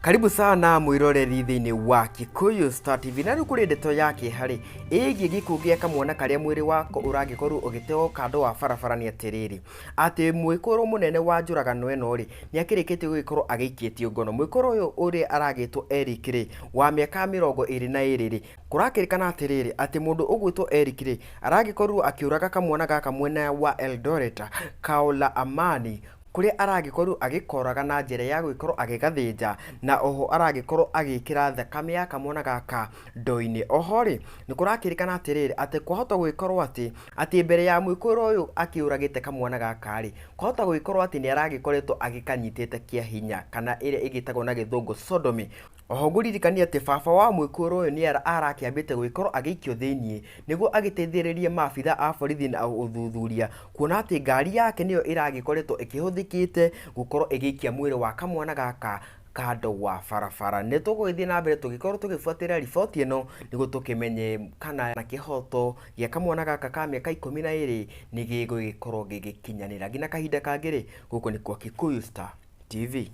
Karibu sana mwiroreri thiini wa Kikuyu Star TV na rukuri ndeto yake hari igi gikugia kamwana karia mwiri wako uragikorwo ugiteo kando wa barabara ni atiriri ati mwikoro munene wa njuragano eno ri ni akirikite gugikorwo agikitio ngono. Mwikoro uyu uri aragitwo Eric ri wa miaka 22 ri kurakirikana atiriri ati mundu ugwitwo Eric ri aragikorwo akiuraga kamwana gaka mwena wa Eldoret Kaola Amani kuria aragikorwo agikoraga na njira ya gwikorwo agigathinja na oho aragikorwo agikira thakame ya kamwana gaka ndoini. Oho ri ni kurakirikana atiriri ati kwahota gwikorwo ati mbere ya mwikoro uyu akiuragite kamwana gaka ri kwahota gwikorwo ati ni aragikoretwo agikanyitite kia hinya kana ire igitagwo na githungu sodomy. Oho nguririkania ati baba wa mwikoro uyu ni arakiambite gwikorwo agikio thiini niguo agiteithiririe maabitha a borithi na uthuthuria kuona ati ngari yake niyo iragikoretwo ikihuthikite gukorwo igikia mwiri wa kamwana gaka kando wa barabara. Ni tugwithie na mbere tugikorwo tugifuatira riboti ino niguo tukimenye kana na kihoto gia kamwana gaka ka miaka 12 ni gigugikorwo gigikinyanira ngina kahinda kangiri. Guku ni kwa Kikuyu Star TV.